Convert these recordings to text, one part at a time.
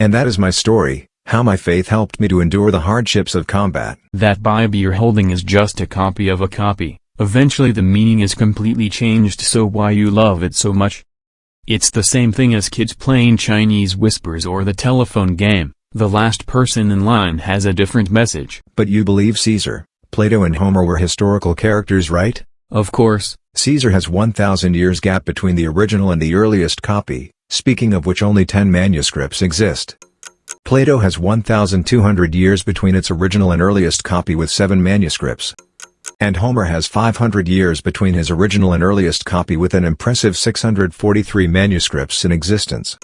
And that is my story, how my faith helped me to endure the hardships of combat. That Bible you're holding is just a copy of a copy. Eventually the meaning is completely changed, so why you love it so much? It's the same thing as kids playing Chinese whispers or the telephone game. The last person in line has a different message. But you believe Caesar, Plato and Homer were historical characters, right? Of course. Caesar has 1,000 years gap between the original and the earliest copy, speaking of which only 10 manuscripts exist. Plato has 1,200 years between its original and earliest copy with 7 manuscripts. And Homer has 500 years between his original and earliest copy with an impressive 643 manuscripts in existence.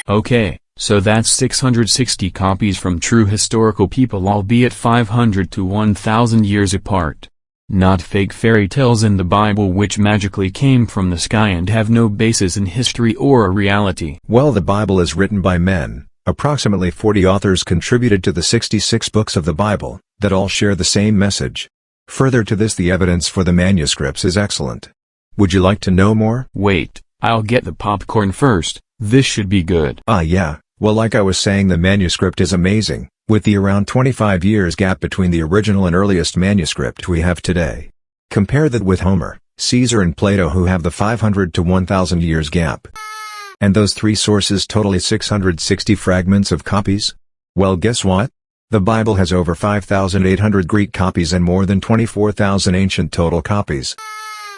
Okay, so that's 660 copies from true historical people, albeit 500 to 1,000 years apart. Not fake fairy tales in the Bible which magically came from the sky and have no basis in history or a reality. Well, the Bible is written by men. Approximately 40 authors contributed to the 66 books of the Bible, that all share the same message. Further to this, the evidence for the manuscripts is excellent. Would you like to know more? Wait, I'll get the popcorn first. This should be good. Yeah. Well, like I was saying, the manuscript is amazing, with the around 25 years gap between the original and earliest manuscript we have today. Compare that with Homer, Caesar and Plato, who have the 500 to 1,000 years gap. And those 3 sources totally 660 fragments of copies? Well, guess what? The Bible has over 5,800 Greek copies and more than 24,000 ancient total copies.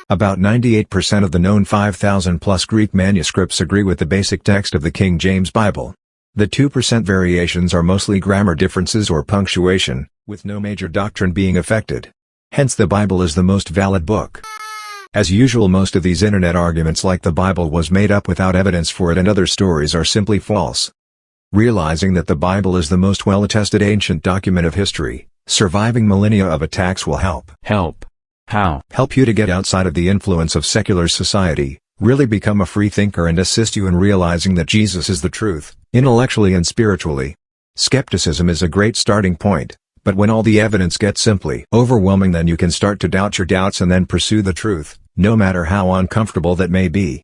About 98% of the known 5,000 plus Greek manuscripts agree with the basic text of the King James Bible. The 2% variations are mostly grammar differences or punctuation, with no major doctrine being affected. Hence the Bible is the most valid book. As usual, most of these internet arguments like the Bible was made up without evidence for it and other stories are simply false. Realizing that the Bible is the most well-attested ancient document of history, surviving millennia of attacks will help. Help? How? Help you to get outside of the influence of secular society, really become a free thinker, and assist you in realizing that Jesus is the truth, intellectually and spiritually. Skepticism is a great starting point, but when all the evidence gets simply overwhelming, then you can start to doubt your doubts and then pursue the truth, no matter how uncomfortable that may be.